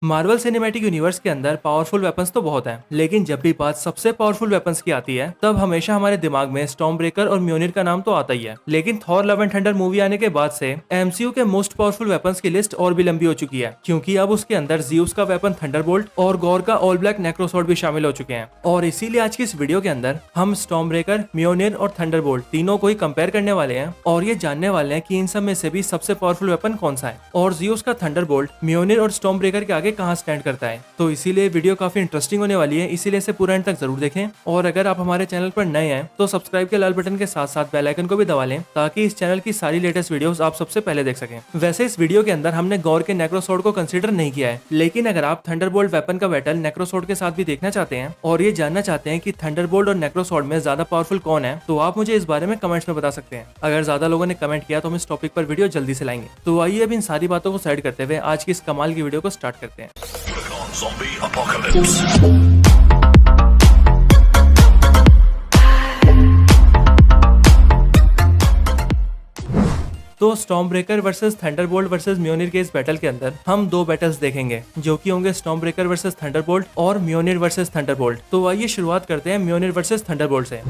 Marvel cinematic universe के अंदर powerful weapons तो बहुत हैं, लेकिन जब भी बात सबसे पावरफुल वेपन्स की आती है तब हमेशा हमारे दिमाग में स्टॉर्म ब्रेकर और म्योनिर का नाम तो आता ही है। लेकिन Thor love and thunder movie आने के बाद से एमसीयू के मोस्ट पावरफुल वेपन्स की लिस्ट और भी लंबी हो चुकी है, क्योंकि अब उसके अंदर जियोस का वेपन थंडरबोल्ट और गॉर का ऑल ब्लैक नेक्रोसॉर्ड भी शामिल हो चुके हैं। और इसीलिए आज की इस वीडियो के अंदर हम स्टॉर्म ब्रेकर, म्योनिर और थंडरबोल्ट तीनों को ही कंपेयर करने वाले हैं और ये जानने वाले हैं कि इन सब में से भी सबसे पावरफुल वेपन कौन सा है और जियोस का थंडरबोल्ट म्योनिर और स्टॉर्म ब्रेकर के आगे कहां स्टैंड करता है। तो इसीलिए वीडियो काफी इंटरेस्टिंग होने वाली है, इसीलिए इसे पूरा एंड तक जरूर देखें। और अगर आप हमारे चैनल पर नए हैं तो सब्सक्राइब के लाल बटन के साथ साथ बेल आइकन को भी दबा लें, ताकि इस चैनल की सारी लेटेस्ट वीडियोस आप सबसे पहले देख सकें। वैसे इस वीडियो के अंदर हमने गॉर के नेक्रोसॉर्ड को कंसीडर नहीं किया है, लेकिन अगर आप थंडरबोल्ट वेपन का बैटल नेक्रोसॉर्ड के साथ भी देखना चाहते हैं और ये जानना चाहते हैं कि थंडरबोल्ट और नेक्रोसॉर्ड में ज्यादा पावरफुल कौन है, तो आप मुझे इस बारे में कमेंट्स में बता सकते हैं। अगर ज्यादा लोगों ने कमेंट किया तो हम इस टॉपिक पर वीडियो जल्दी से लाएंगे। तो आइए अब इन सारी बातों को साइड करते हुए आज की इस कमाल की वीडियो को स्टार्ट करते हैं। Zombie apocalypse. तो Stormbreaker versus thunderbolt versus म्योनिर के इस बैटल के अंदर हम दो बैटल्स देखेंगे, जो कि होंगे स्टॉर्म ब्रेकर वर्सेस थंडरबोल्ट और म्योनिर वर्सेस थंडरबोल्ट। तो आइए शुरुआत करते हैं म्योनिर वर्सेस थंडरबोल्ट से।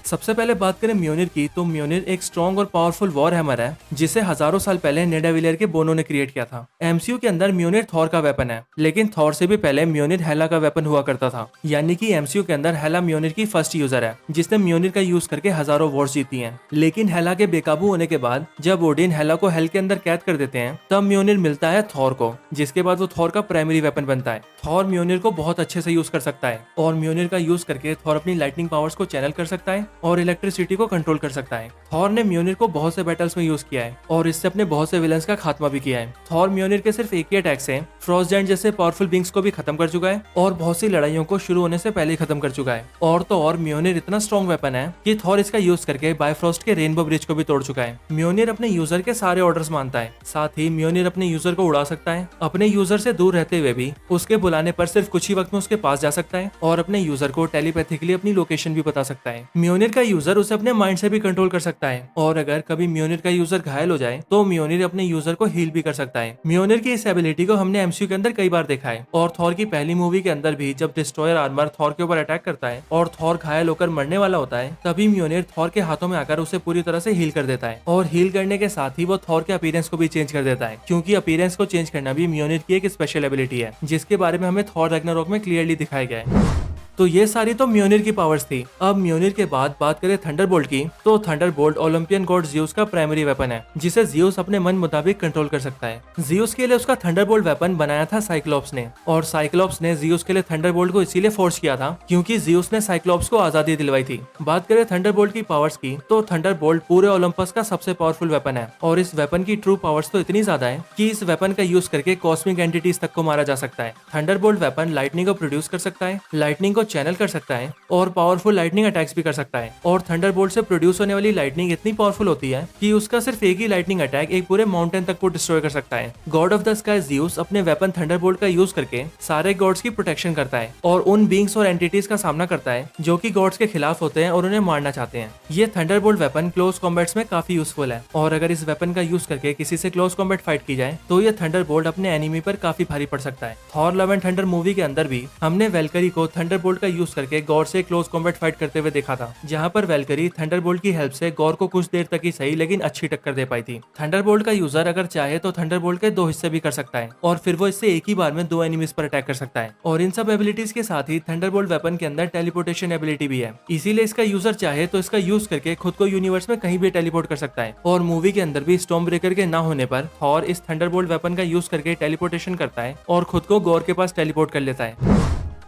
सबसे पहले बात करें म्योनिर की, तो म्योनिर एक स्ट्रॉन्ग और पावरफुल वॉर हैमर है जिसे हजारों साल पहले निडाविलियर के बोनो ने क्रिएट किया था। एमसीयू के अंदर म्योनिर थॉर का वेपन है, लेकिन थॉर से भी पहले म्योनिर हेला का वेपन हुआ करता था। यानी कि एमसीयू के अंदर हेला म्योनिर की फर्स्ट यूजर है जिसने म्योनिर का यूज करके हजारों वॉर्स जीती हैं। लेकिन हेला के बेकाबू होने के बाद जब ओडिन हेला को हेल के अंदर कैद कर देते हैं, तब म्योनिर मिलता है थॉर को, जिसके बाद वो थॉर का प्राइमरी वेपन बनता है। थॉर म्योनिर को बहुत अच्छे से यूज कर सकता है और म्योनिर का यूज करके थॉर अपनी लाइटनिंग पावर्स को चैनल कर सकता है और इलेक्ट्रिसिटी को कंट्रोल कर सकता है। थॉर ने म्योनिर को बहुत से बैटल्स में यूज किया है और इससे अपने बहुत से विलन्स का खात्मा भी किया है। थॉर म्योनिर के सिर्फ एक ही अटैक से फ्रॉस्ट जायंट जैसे पावरफुल बिंग्स को भी खत्म कर चुका है और बहुत सी लड़ाइयों को शुरू होने से पहले ही खत्म कर चुका है। और तो और म्योनिर इतना स्ट्रॉन्ग वेपन है कि थॉर इसका यूज करके बायफ्रॉस्ट के रेनबो ब्रिज को भी तोड़ चुका है। म्योनिर अपने यूजर के सारे ऑर्डर्स मानता है, साथ ही म्योनिर अपने यूजर को उड़ा सकता है। अपने यूजर से दूर रहते हुए भी उसके बुलाने पर सिर्फ कुछ ही वक्त में उसके पास जा सकता है और अपने यूजर को टेलीपैथिकली अपनी लोकेशन भी बता सकता है। म्योनिर का यूजर उसे अपने माइंड से भी कंट्रोल कर सकता है और अगर कभी म्योनिर का यूजर घायल हो जाए तो म्योनिर अपने यूजर को हील भी कर सकता है। म्योनिर की इस एबिलिटी को हमने एमसीयू के अंदर कई बार देखा है और थॉर की पहली मूवी के अंदर भी जब डिस्ट्रॉयर आर्मर थॉर के ऊपर अटैक करता है और थॉर घायल होकर मरने वाला होता है, तभी म्योनिर थॉर के हाथों में आकर उसे पूरी तरह से हील कर देता है और हील करने के साथ ही वो थॉर के अपीयरेंस को भी चेंज कर देता है, क्योंकि अपीयरेंस को चेंज करना भी म्योनिर की एक स्पेशल एबिलिटी है जिसके बारे में हमें थॉर रैग्नारोक में क्लियरली दिखाया गया है। तो ये सारी तो म्योनिर की पावर्स थी। अब म्योनिर के बाद बात करें थंडरबोल्ट की, तो थंडरबोल्ट ओलंपियन गॉड जियोस का प्राइमरी वेपन है जिसे जियोस अपने मन मुताबिक कंट्रोल कर सकता है। जियोस के लिए उसका थंडरबोल्ट वेपन बनाया था साइक्लोप्स ने, और साइक्लोप्स ने जियोस के लिए थंडरबोल्ट को इसीलिए फोर्स किया था क्योंकि जियोस ने साइक्लोप्स को आजादी दिलवाई थी। बात करें थंडरबोल्ट की पावर्स की, तो थंडरबोल्ट पूरे ओलंपस का सबसे पावरफुल वेपन है और इस वेपन की ट्रू पावर्स तो इतनी ज्यादा है कि इस वेपन का यूज करके कॉस्मिक एंटिटीज तक को मारा जा सकता है। थंडरबोल्ट वेपन लाइटनिंग को प्रोड्यूस कर सकता है, लाइटनिंग को चैनल कर सकता है और पावरफुल लाइटनिंग अटैक्स भी कर सकता है। और थंडरबोल्ट से प्रोड्यूस होने वाली लाइटनिंग इतनी पावरफुल होती है कि उसका सिर्फ एक ही लाइटनिंग अटैक एक पूरे माउंटेन तक को डिस्ट्रॉय कर सकता है। God of the sky Zeus अपने वेपन थंडरबोल्ट का यूज करके सारे गॉड्स की प्रोटेक्शन करता है और उन बींग्स और एंटिटीज का सामना करता है जो कि गॉड्स के खिलाफ होते हैं और उन्हें मारना चाहते हैं। ये थंडरबोल्ट वेपन क्लोज कॉम्बैट्स में काफी यूजफुल है और अगर इस वेपन का यूज करके किसी से क्लोज कॉम्बैट फाइट की जाए तो ये थंडरबोल्ट अपने एनिमी पर काफी भारी पड़ सकता है। Thor love and thunder movie के अंदर भी हमने वेलकरी को थंडरबोल्ट का यूज करके गॉड से क्लोज कॉम्बैट फाइट करते हुए देखा था, जहां पर वेलकरी थंडरबोल्ट की हेल्प से गॉर को कुछ देर तक ही सही लेकिन अच्छी टक्कर दे पाई थी। थंडरबोल्ट का यूजर अगर चाहे तो थंडरबोल्ट के दो हिस्से भी कर सकता है और फिर वो इससे एक ही बार में दो एनिमीज पर अटैक कर सकता है। और इन सब एबिलिटीज के साथ ही थंडरबोल्ट वेपन के अंदर टेलीपोर्टेशन एबिलिटी भी है, इसीलिए इसका यूजर चाहे तो इसका यूज करके खुद को यूनिवर्स में कहीं भी टेलीपोर्ट कर सकता है। और मूवी के अंदर भी स्टॉर्म ब्रेकर के ना होने पर थॉर इस थंडरबोल्ट वेपन का यूज करके टेलीपोर्टेशन करता है और खुद को गॉर के पास टेलीपोर्ट कर लेता है।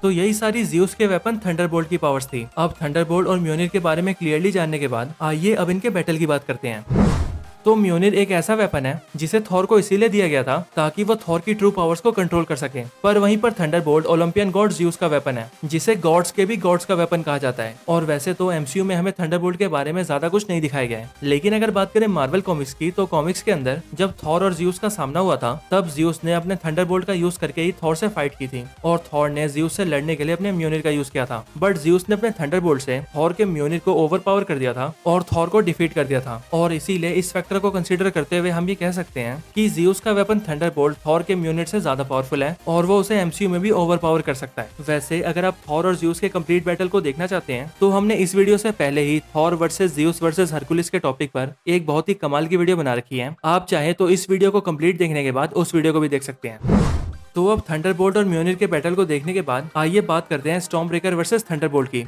तो यही सारी जियोस के वेपन थंडरबोल्ट की पावर्स थी। अब थंडरबोल्ट और म्योनिर के बारे में क्लियरली जानने के बाद आइए अब इनके बैटल की बात करते हैं। तो म्योनिर एक ऐसा वेपन है जिसे थॉर को इसीलिए दिया गया था ताकि वो थॉर की ट्रू पावर्स को कंट्रोल कर सके, पर वहीं पर थंडरबोल्ट ओलंपियन गॉड जियोस का वेपन है जिसे गॉड्स के भी गॉड्स का वेपन कहा जाता है। और वैसे तो एमसीयू में हमें थंडरबोल्ट के बारे में ज्यादा कुछ नहीं दिखाया गया है, लेकिन अगर बात करें मार्वल कॉमिक्स की, तो कॉमिक्स के अंदर जब थॉर और जियोस का सामना हुआ था तब जियोस ने अपने थंडरबोल्ट का यूज करके ही थॉर से फाइट की थी और थॉर ने जियोस से लड़ने के लिए अपने म्योनिर का यूज किया था। बट जियोस ने अपने थंडरबोल्ट से थॉर के म्योनिर को ओवर पावर कर दिया था और थॉर को डिफीट कर दिया था और इसीलिए इस फैक्टर चक्र को कंसीडर करते हुए हम ये कह सकते हैं कि ज़्यूस का वेपन थंडरबोल्ट थॉर के म्योनिर से ज्यादा पावरफुल है और वो उसे एमसीयू में भी ओवर पावर कर सकता है। वैसे अगर आप थॉर और ज़्यूस के कंप्लीट बैटल को देखना चाहते हैं तो हमने इस वीडियो से पहले ही Thor versus Zeus versus Hercules के टॉपिक पर एक बहुत ही कमाल की वीडियो बना रखी है। आप चाहे तो इस वीडियो को कंप्लीट देखने के बाद उस वीडियो को भी देख सकते हैं। तो अब थंडरबोल्ट और म्योनिर के बैटल को देखने के बाद आइए बात करते हैं स्टॉर्म ब्रेकर वर्सेस थंडरबोल्ट की।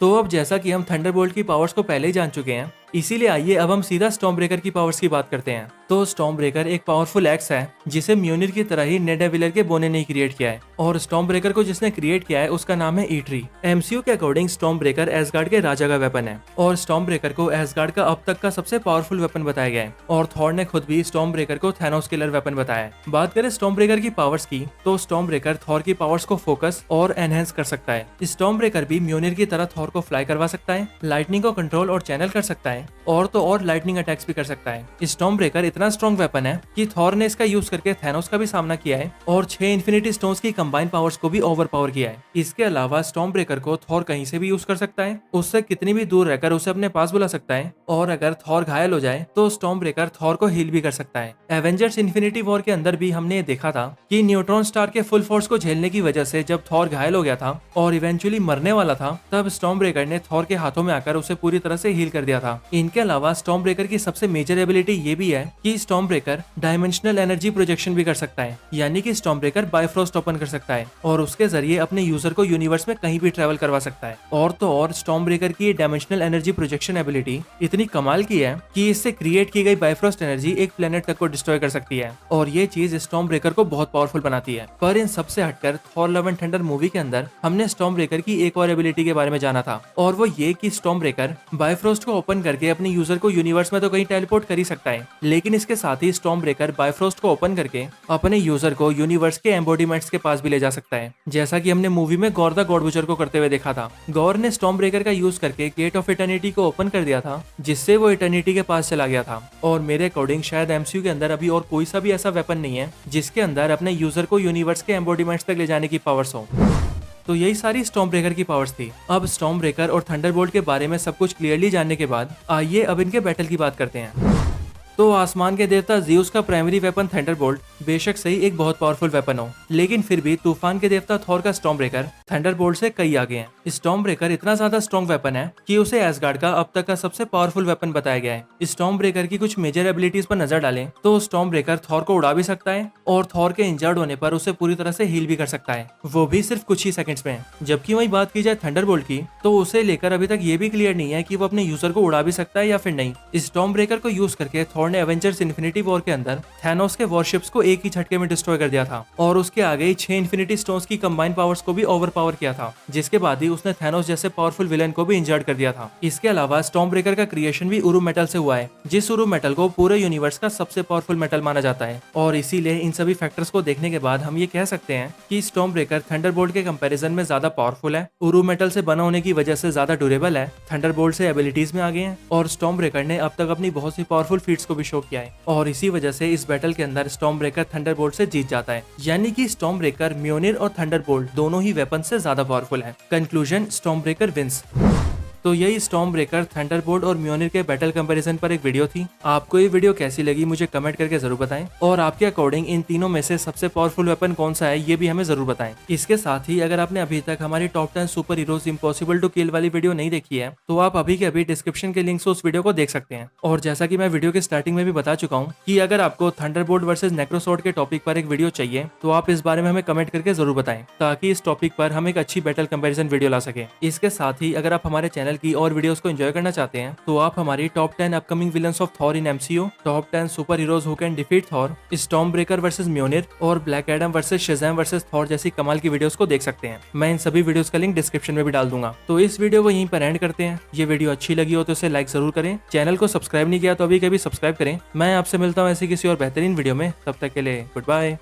तो अब जैसा कि हम थंडरबोल्ट की पावर्स को पहले ही जान चुके हैं, इसीलिए आइए अब हम सीधा स्टॉर्म ब्रेकर की पावर्स की बात करते हैं। तो स्टॉर्म ब्रेकर एक पावरफुल एक्स है जिसे म्योनिर की तरह ही नेड एविलर के बोने ने क्रिएट किया है और स्टॉर्म ब्रेकर को जिसने क्रिएट किया है उसका नाम है ईट्री। एमसीयू के अकॉर्डिंग स्टॉर्म ब्रेकर एसगार्ड के राजा का वेपन है और स्टॉर्म ब्रेकर को एसगार्ड का अब तक का सबसे पावरफुल वेपन बताया गया है और थॉर ने खुद भी स्टॉर्म ब्रेकर को थैनोस किलर वेपन बताया है। बात करें स्टॉर्म ब्रेकर की पावर्स की तो स्टॉर्म ब्रेकर थॉर की पावर्स को फोकस और एनहेंस कर सकता है। स्टॉर्म ब्रेकर भी म्योनिर की तरह थॉर को फ्लाई करवा सकता है, लाइटनिंग को कंट्रोल और चैनल कर सकता है और तो और लाइटनिंग अटैक्स भी कर सकता है। स्टॉर्म ब्रेकर इतना स्ट्रॉन्ग वेपन है कि थॉर ने इसका यूज करके थैनोस का भी सामना किया है और 6 इन्फिनिटी स्टोन्स की कंबाइन पावर्स को भी ओवर पावर किया है। इसके अलावा स्टॉर्म ब्रेकर को थॉर कहीं से भी यूज कर सकता है, उससे कितनी भी दूर रहकर उसे अपने पास बुला सकता है और अगर थॉर घायल हो जाए तो स्टॉर्म ब्रेकर थॉर को हील भी कर सकता है। एवेंजर्स इन्फिनिटी वॉर के अंदर भी हमने ये देखा था कि न्यूट्रॉन स्टार के फुल फोर्स को झेलने की वजह से जब थॉर घायल हो गया था और इवेंचुअली मरने वाला था तब स्टॉर्म ब्रेकर ने थॉर के हाथों में आकर उसे पूरी तरह से हील कर दिया था। इनके अलावा स्टॉर्म ब्रेकर की सबसे मेजर एबिलिटी ये भी है कि storm breaker dimensional energy projection भी कर सकता है, यानी कि स्टॉर्म ब्रेकर बायफ्रोस्ट ओपन कर सकता है और उसके जरिए अपने यूजर को यूनिवर्स में कहीं भी ट्रेवल करवा सकता है। और तो और स्टॉर्म ब्रेकर की डायमेंशनल एनर्जी प्रोजेक्शन एबिलिटी इतनी कमाल की है कि इससे क्रिएट की गई बायफ्रोस्ट एनर्जी एक प्लेनेट तक को डिस्ट्रॉय कर सकती है और ये चीज स्टॉर्म ब्रेकर को बहुत पावरफुल बनाती है। पर इन सबसे हटकर Thor love and thunder movie के अंदर हमने स्टॉर्म ब्रेकर की एक और एबिलिटी के बारे में जाना था और वो ये कि स्टॉर्म ब्रेकर बायफ्रोस्ट को ओपन करके अपने यूजर को यूनिवर्स में तो कहीं टेलीपोर्ट कर ही सकता है, लेकिन इसके साथ ही स्टॉर्म ब्रेकर बायफ्रोस्ट को ओपन करके अपने यूजर को यूनिवर्स के एम्बॉडीमेंट्स के पास भी ले जा सकता है, जैसा कि हमने मूवी में गॉर द गॉड बुचर को करते हुए देखा था। गॉर ने स्टॉर्म ब्रेकर का यूज करके गेट ऑफ इटर्निटी को ओपन कर दिया था जिससे वो इटर्निटी के पास चला गया था और मेरे अकॉर्डिंग शायद एमसीयू के अंदर अभी और कोई सा भी ऐसा वेपन नहीं है जिसके अंदर अपने यूजर को यूनिवर्स के एम्बॉडीमेंट्स तक ले जाने की पावर्स हो। तो यही सारी स्टॉर्म ब्रेकर की पावर्स थी। अब स्टॉर्म ब्रेकर और थंडरबोल्ट के बारे में सब कुछ क्लियरली जानने के बाद आइए अब इनके बैटल की बात करते हैं। तो आसमान के देवता ज़्यूस का प्राइमरी वेपन थंडरबोल्ट बेशक सही एक बहुत पावरफुल वेपन हो, लेकिन फिर भी तूफान के देवता थॉर का स्टॉर्म ब्रेकर थंडरबोल्ट से कई आगे हैं। स्टॉर्म ब्रेकर इतना ज्यादा स्ट्रॉन्ग वेपन है कि उसे एसगार्ड का अब तक का सबसे पावरफुल वेपन बताया गया है। स्टॉर्म ब्रेकर की कुछ मेजर एबिलिटीज पर नजर डालें तो स्टॉर्म ब्रेकर थॉर को उड़ा भी सकता है और थॉर के इंजर्ड होने पर उसे पूरी तरह से हील भी कर सकता है, वो भी सिर्फ कुछ ही सेकंड्स में। जबकि वही बात की जाए थंडरबोल्ट की तो उसे लेकर अभी तक ये भी क्लियर नहीं है कि वो अपने यूजर को उड़ा भी सकता है या फिर नहीं। स्टॉर्म ब्रेकर को यूज करके थॉर ने एवेंजर्स इन्फिनिटी वॉर के अंदर थैनोस के वॉरशिप्स को एक ही झटके में डिस्ट्रॉय कर दिया था और उसके आगे ही 6 इन्फिनिटी स्टोन्स की कंबाइन पावर्स को भी ओवर पावर किया था, जिसके बाद ही उसने थैनोस जैसे पावरफुल विलेन को भी इंजर्ड कर दिया था। इसके अलावा स्टॉर्म ब्रेकर का क्रिएशन भी उरू मेटल से हुआ है, जिस उरू मेटल को पूरे यूनिवर्स का सबसे पावरफुल मेटल माना जाता है और इसीलिए इन सभी फैक्टर्स को देखने के बाद हम ये कह सकते हैं कि स्टॉर्म ब्रेकर थंडरबोल्ट के कंपैरिजन में ज्यादा पावरफुल है, उरू मेटल से बना होने की वजह से ज्यादा ड्यूरेबल है, थंडरबोल्ट से एबिलिटीज में आगे हैं और स्टॉर्म ब्रेकर ने अब तक अपनी बहुत सी पावरफुल फीट्स को भी शो किया है और इसी वजह से इस बैटल के अंदर स्टॉर्म ब्रेकर थंडरबोल्ट से जीत जाता है। यानी कि स्टॉर्म ब्रेकर म्योनिर और थंडरबोल्ट दोनों ही वेपन से ज्यादा पावरफुल है। Conclusion, storm breaker wins. तो यही स्टॉर्म ब्रेकर, थंडरबोल्ट और म्योनिर के बैटल कंपैरिजन पर एक वीडियो थी। आपको ये वीडियो कैसी लगी मुझे कमेंट करके जरूर बताएं और आपके अकॉर्डिंग इन तीनों में से सबसे पावरफुल वेपन कौन सा है ये भी हमें जरूर बताएं। इसके साथ ही अगर आपने अभी तक हमारी top 10 superheroes impossible to kill वाली वीडियो नहीं देखी है तो आप अभी के अभी डिस्क्रिप्शन के लिंक से उस वीडियो को देख सकते हैं। और जैसा कि मैं वीडियो के स्टार्टिंग में भी बता चुका हूँ कि अगर आपको थंडरबोल्ट वर्सेस नेक्रोसॉर्ड के टॉपिक पर एक वीडियो चाहिए तो आप इस बारे में हमें कमेंट करके जरूर बताएं ताकि इस टॉपिक पर हम एक अच्छी बैटल कंपैरिजन वीडियो ला सके। इसके साथ ही अगर आप हमारे चैनल की और वीडियोस को एंजॉय करना चाहते हैं तो आप हमारी top 10 upcoming villains of Thor in MCU, top 10 superheroes who can defeat Thor, Stormbreaker versus म्योनिर और Black Adam versus Shazam versus Thor जैसी कमाल की वीडियोस को देख सकते हैं। मैं इन सभी वीडियोस का लिंक डिस्क्रिप्शन में भी डाल दूंगा। तो इस वीडियो को यहीं पर एंड करते हैं। ये वीडियो अच्छी लगी हो तो इसे लाइक जरूर करें, चैनल को सब्सक्राइब नहीं किया तो अभी कभी सब्सक्राइब करें। मैं आपसे मिलता हूँ ऐसी किसी और बेहतरीन वीडियो में, तब तक के लिए गुड बाय।